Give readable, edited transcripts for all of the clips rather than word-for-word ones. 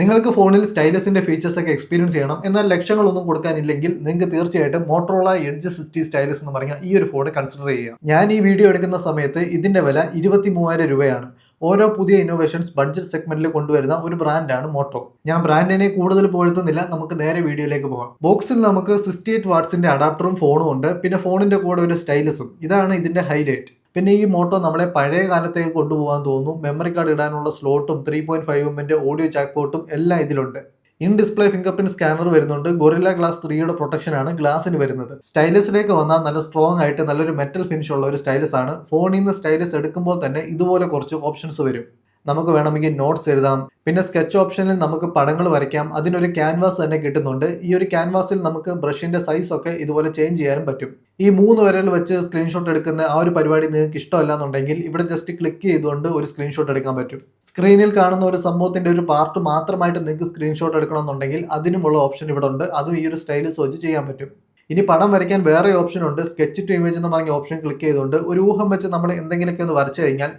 നിങ്ങൾക്ക് ഫോണിൽ സ്റ്റൈലസിന്റെ ഫീച്ചേഴ്സ് ഒക്കെ എക്സ്പീരിയൻസ് ചെയ്യണം, എന്നാൽ ലക്ഷങ്ങളൊന്നും കൊടുക്കാനില്ലെങ്കിൽ നിങ്ങൾക്ക് തീർച്ചയായിട്ടും മോട്ടറോള എഡ്ജ് 60 സ്റ്റൈലസ് എന്ന് പറഞ്ഞ ഈ ഒരു ഫോൺ കൺസിഡർ ചെയ്യുക. ഞാൻ ഈ വീഡിയോ എടുക്കുന്ന സമയത്ത് ഇതിന്റെ വില 23,000 രൂപയാണ്. ഓരോ പുതിയ ഇന്നോവേഷൻസ് ബഡ്ജറ്റ് സെഗ്മെന്റിൽ കൊണ്ടുവരുന്ന ഒരു ബ്രാൻഡാണ് മോട്ടോ. ഞാൻ ബ്രാൻഡിനെ കൂടുതൽ പുകഴ്ത്തുന്നില്ല, നമുക്ക് നേരെ വീഡിയോയിലേക്ക് പോകാം. ബോക്സിൽ നമുക്ക് 68 വാട്ട്സിന്റെ അഡാപ്റ്ററും ഫോണും ഉണ്ട്, പിന്നെ ഫോണിന്റെ കൂടെ ഒരു സ്റ്റൈലസും. ഇതാണ് ഇതിന്റെ ഹൈലൈറ്റ്. പിന്നെ ഈ മോട്ടോ നമ്മളെ പഴയ കാലത്തേക്ക് കൊണ്ടുപോകാൻ തോന്നുന്നു. മെമ്മറി കാർഡ് ഇടാനുള്ള സ്ലോട്ടും 3.5mm ഓഡിയോ ജാക്ക് പോർട്ടും എല്ലാം ഇതിലുണ്ട്. In display finger print scanner വരുന്നുണ്ട്. ഗൊറില്ല ഗ്ലാസ് 3യുടെ പ്രൊട്ടക്ഷൻ ആണ് ഗ്ലാസിന് വരുന്നത്. സ്റ്റൈലസിലേക്ക് വന്നാൽ നല്ല സ്ട്രോങ് ആയിട്ട് നല്ലൊരു മെറ്റൽ ഫിനിഷ് ഉള്ള ഒരു സ്റ്റൈലസ് ആണ്. ഫോണിൽ നിന്ന് സ്റ്റൈലസ് എടുക്കുമ്പോൾ തന്നെ ഇതുപോലെ കുറച്ച് ഓപ്ഷൻസ് വരും. നമുക്ക് വേണമെങ്കിൽ നോട്ട്സ് എഴുതാം, പിന്നെ സ്കെച്ച് ഓപ്ഷനിൽ നമുക്ക് പടങ്ങൾ വരയ്ക്കാം. അതിനൊരു ക്യാൻവാസ് തന്നെ കിട്ടുന്നുണ്ട്. ഈ ഒരു ക്യാൻവാസിൽ നമുക്ക് ബ്രഷിന്റെ സൈസ് ഒക്കെ ഇതുപോലെ ചേഞ്ച് ചെയ്യാനും പറ്റും. ഈ 3 വിരൽ വെച്ച് സ്ക്രീൻഷോട്ട് എടുക്കുന്ന ആ ഒരു പരിപാടി നിങ്ങൾക്ക് ഇഷ്ടമല്ല എന്നുണ്ടെങ്കിൽ ഇവിടെ ജസ്റ്റ് ക്ലിക്ക് ചെയ്തുകൊണ്ട് ഒരു സ്ക്രീൻഷോട്ട് എടുക്കാൻ പറ്റും. സ്ക്രീനിൽ കാണുന്ന ഒരു സംഭവത്തിന്റെ ഒരു പാർട്ട് മാത്രമായിട്ട് നിങ്ങൾക്ക് സ്ക്രീൻഷോട്ട് എടുക്കണമെന്നുണ്ടെങ്കിൽ അതിനുമുള്ള ഓപ്ഷൻ ഇവിടെ ഉണ്ട്. അതും ഈ ഒരു സ്റ്റൈലസ് വെച്ച് ചെയ്യാൻ പറ്റും. ഇനി പടം വരയ്ക്കാൻ വേറെ ഓപ്ഷൻ ഉണ്ട്. സ്കെച്ച് ടു ഇമേജ് എന്ന് പറഞ്ഞ ഓപ്ഷൻ ക്ലിക്ക് ചെയ്തുകൊണ്ട് ഒരു ഊഹം വെച്ച് നമ്മൾ എന്തെങ്കിലുമൊക്കെ ഒന്ന് വരച്ചു കഴിഞ്ഞാൽ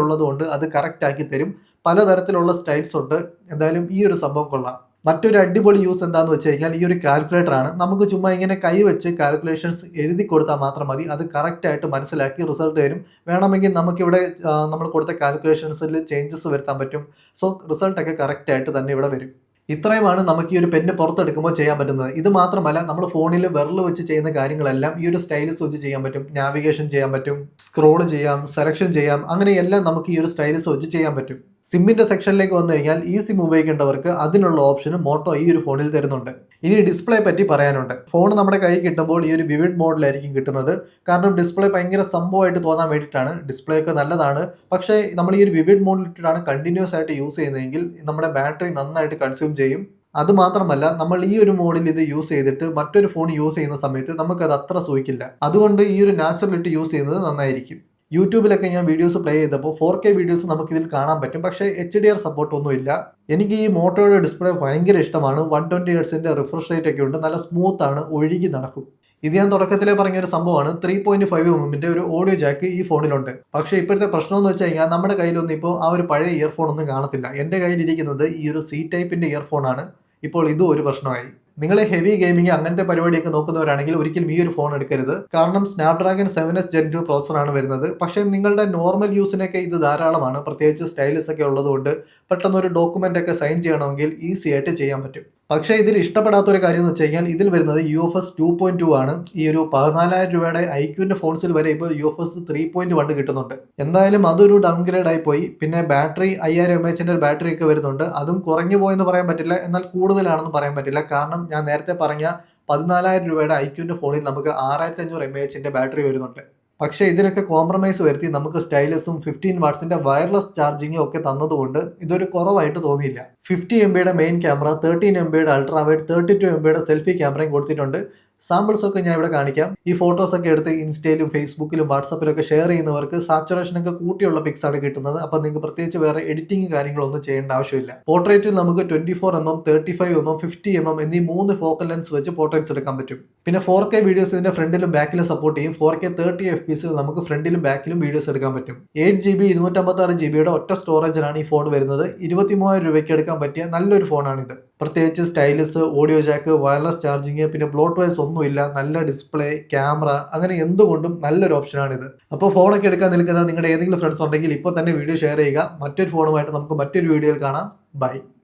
ഉള്ളതുകൊണ്ട് അത് കറക്റ്റ് ആക്കി തരും. പലതരത്തിലുള്ള സ്റ്റൈൽസ് ഉണ്ട്. എന്തായാലും ഈ ഒരു സംഭവം കൊള്ളാം. മറ്റൊരു അടിപൊളി യൂസ് എന്താണെന്ന് വെച്ച് കഴിഞ്ഞാൽ ഈ ഒരു കാൽക്കുലേറ്റർ ആണ്. നമുക്ക് ചുമ്മാ ഇങ്ങനെ കൈ വെച്ച് കാൽക്കുലേഷൻസ് എഴുതി കൊടുത്താൽ മാത്രം മതി, അത് കറക്റ്റ് ആയിട്ട് മനസ്സിലാക്കി റിസൾട്ട് തരും. വേണമെങ്കിൽ നമുക്കിവിടെ നമ്മൾ കൊടുത്ത കാൽക്കുലേഷൻസിൽ ചേഞ്ചസ് വരുത്താൻ പറ്റും. സോ റിസൾട്ടൊക്കെ കറക്റ്റ് ആയിട്ട് തന്നെ ഇവിടെ വരും. ഇത്രയുമാണ് നമുക്ക് ഈ ഒരു പെന്ന് പുറത്തെടുക്കുമ്പോൾ ചെയ്യാൻ പറ്റുന്നത്. ഇത് മാത്രമല്ല, നമ്മൾ ഫോണിൽ വിരൽ വെച്ച് ചെയ്യുന്ന കാര്യങ്ങളെല്ലാം ഈ ഒരു സ്റ്റൈലസ് വെച്ച് ചെയ്യാൻ പറ്റും. നാവിഗേഷൻ ചെയ്യാൻ പറ്റും, സ്ക്രോൾ ചെയ്യാം, സെലക്ഷൻ ചെയ്യാം, അങ്ങനെയെല്ലാം നമുക്ക് ഈ ഒരു സ്റ്റൈലസ് വെച്ച് ചെയ്യാൻ പറ്റും. സിമ്മിന്റെ സെക്ഷനിലേക്ക് വന്നു കഴിഞ്ഞാൽ ഈ സിം ഉപയോഗിക്കേണ്ടവർക്ക് അതിനുള്ള ഓപ്ഷനും മോട്ടോ ഈ ഒരു ഫോണിൽ തരുന്നുണ്ട്. ഇനി ഡിസ്പ്ലേ പറ്റി പറയാനുണ്ട്. ഫോൺ നമ്മുടെ കൈ കിട്ടുമ്പോൾ ഈ ഒരു വിവിഡ് മോഡിലായിരിക്കും കിട്ടുന്നത്. കാരണം ഡിസ്പ്ലേ ഭയങ്കര സംഭവമായിട്ട് തോന്നാൻ വേണ്ടിയിട്ടാണ്. ഡിസ്പ്ലേ ഒക്കെ നല്ലതാണ്, പക്ഷേ നമ്മൾ ഈ ഒരു വിവിഡ് മോഡിലിട്ടാണ് കണ്ടിന്യൂസ് ആയിട്ട് യൂസ് ചെയ്യുന്നതെങ്കിൽ നമ്മുടെ ബാറ്ററി നന്നായിട്ട് കൺസ്യൂം ചെയ്യും. അത് മാത്രമല്ല, നമ്മൾ ഈ ഒരു മോഡിൽ ഇത് യൂസ് ചെയ്തിട്ട് മറ്റൊരു ഫോൺ യൂസ് ചെയ്യുന്ന സമയത്ത് നമുക്കത് അത്ര സൂഹിക്കില്ല. അതുകൊണ്ട് ഈ ഒരു നാച്ചുറലിറ്റി യൂസ് ചെയ്യുന്നത് നന്നായിരിക്കും. യൂട്യൂബിലൊക്കെ ഞാൻ വീഡിയോസ് പ്ലേ ചെയ്തപ്പോൾ 4K വീഡിയോസ് നമുക്കിതിൽ കാണാൻ പറ്റും, പക്ഷേ HDR സപ്പോർട്ട് ഒന്നുമില്ല. എനിക്ക് ഈ മോട്ടോയുടെ ഡിസ്പ്ലേ ഭയങ്കര ഇഷ്ടമാണ്. 120 ഹെർട്സിന്റെ റിഫ്രഷ് റേറ്റ് ഒക്കെ ഉണ്ട്, നല്ല സ്മൂത്ത് ആണ്, ഒഴുകി നടക്കും. ഇത് ഞാൻ തുടക്കത്തിലെ പറഞ്ഞൊരു സംഭവമാണ്. 3.5mm ഒരു ഓഡിയോ ജാക്ക് ഈ ഫോണിലുണ്ട്. പക്ഷേ ഇപ്പോഴത്തെ പ്രശ്നം എന്ന് വെച്ച് കഴിഞ്ഞാൽ നമ്മുടെ കയ്യിലൊന്നും ഇപ്പോൾ ആ ഒരു പഴയ ഇയർഫോൺ ഒന്നും കാണത്തില്ല. എൻ്റെ കയ്യിലിരിക്കുന്നത് ഈ ഒരു C ടൈപ്പിന്റെ ഇയർഫോൺ ആണ്. ഇപ്പോൾ ഇതും ഒരു പ്രശ്നമായി. നിങ്ങൾ ഹെവി ഗെയിമിംഗ് അങ്ങനത്തെ പരിപാടിയൊക്കെ നോക്കുന്നവരാണെങ്കിൽ ഒരിക്കലും ഈ ഒരു ഫോൺ എടുക്കരുത്. കാരണം സ്നാപ്ഡ്രാഗൺ 7S Gen 2 പ്രോസറാണ് വരുന്നത്. പക്ഷേ നിങ്ങളുടെ നോർമൽ യൂസിനൊക്കെ ഇത് ധാരാളമാണ്. പ്രത്യേകിച്ച് സ്റ്റൈലസ് ഒക്കെ ഉള്ളതുകൊണ്ട് പെട്ടെന്ന് ഒരു ഡോക്യുമെന്റ് ഒക്കെ സൈൻ ചെയ്യണമെങ്കിൽ ഈസി ആയിട്ട് ചെയ്യാൻ പറ്റും. പക്ഷേ ഇതിൽ ഇഷ്ടപ്പെടാത്ത ഒരു കാര്യം എന്ന് വെച്ച് കഴിഞ്ഞാൽ ഇതിൽ വരുന്നത് UFS 2.2 ആണ്. ഈ ഒരു 14,000 രൂപയുടെ ഐക്യുവിന്റെ ഫോൺസിൽ വരെ ഇപ്പോൾ UFS 3.1 കിട്ടുന്നുണ്ട്. എന്തായാലും അതൊരു ഡൗൺഗ്രേഡ് ആയി പോയി. പിന്നെ ബാറ്ററി 5000 mAh ബാറ്ററി ഒക്കെ വരുന്നുണ്ട്. അതും കുറഞ്ഞു പോയെന്ന് പറയാൻ പറ്റില്ല, എന്നാൽ കൂടുതലാണെന്ന് പറയാൻ പറ്റില്ല. കാരണം ഞാൻ നേരത്തെ പറഞ്ഞ 14,000 രൂപയുടെ ഐക്യുവിന്റെ ഫോണിൽ നമുക്ക് 6500 mAh ബാറ്ററി വരുന്നുണ്ട്. പക്ഷേ ഇതിനൊക്കെ കോംപ്രമൈസ് വരുത്തി നമുക്ക് സ്റ്റൈലസും 15 വാട്ട്സിന്റെ വയർലെസ് ചാർജിങ്ങും ഒക്കെ തന്നതുകൊണ്ട് ഇതൊരു കുറവായിട്ട് തോന്നിയില്ല. 50 MB main camera, 13 MB ultra wide, 32 MB selfie ക്യാമറയും കൊടുത്തിട്ടുണ്ട്. സാമ്പിൾസ് ഒക്കെ ഞാൻ ഇവിടെ കാണിക്കാം. ഈ ഫോട്ടോസ് ഒക്കെ എടുത്ത് ഇൻസ്റ്റയിലും ഫേസ്ബുക്കിലും വാട്സാപ്പിലും ഒക്കെ ഷെയർ ചെയ്യുന്നവർക്ക് സാച്ചുറേഷൻ ഒക്കെ കൂട്ടിയുള്ള പിക്സ് ആണ് കിട്ടുന്നത്. അപ്പൊ നിങ്ങൾക്ക് പ്രത്യേകിച്ച് വേറെ എഡിറ്റിംഗ് കാര്യങ്ങളൊന്നും ചെയ്യേണ്ട ആവശ്യമില്ല. പോർട്രേറ്റിൽ നമുക്ക് 24mm, 35mm, 50mm എന്നീ 3 ഫോക്കൽ ലെൻസ് വെച്ച് പോർട്രേറ്റ്സ് എടുക്കാൻ പറ്റും. പിന്നെ 4K വീഡിയോസ് ഇതിന്റെ ഫ്രണ്ടിലും ബാക്കിലും സപ്പോർട്ട് ചെയ്യും. 4K 30fps നമുക്ക് ഫ്രണ്ടിലും ബാക്കിലും വീഡിയോസ് എടുക്കാൻ പറ്റും. 8GB 256GB ഒറ്റ സ്റ്റോറേജിലാണ് ഈ ഫോൺ വരുന്നത്. 23,000 രൂപയ്ക്ക് എടുക്കാൻ പറ്റിയ നല്ലൊരു ഫോണാണിത്. പ്രത്യേകിച്ച് stylus, audio Jack, wireless charging, പിന്നെ ബ്ലോട്ട് വൈസ് ഒന്നുമില്ല, നല്ല ഡിസ്പ്ലേ, ക്യാമറ, അങ്ങനെ എന്തുകൊണ്ടും നല്ലൊരു ഓപ്ഷനാണിത്. അപ്പോൾ ഫോണൊക്കെ എടുക്കാൻ നിൽക്കുന്ന നിങ്ങളുടെ ഏതെങ്കിലും ഫ്രണ്ട്സ് ഉണ്ടെങ്കിൽ ഇപ്പോൾ തന്നെ വീഡിയോ ഷെയർ ചെയ്യുക. മറ്റൊരു ഫോണുമായിട്ട് നമുക്ക് മറ്റൊരു വീഡിയോയിൽ കാണാം. ബൈ.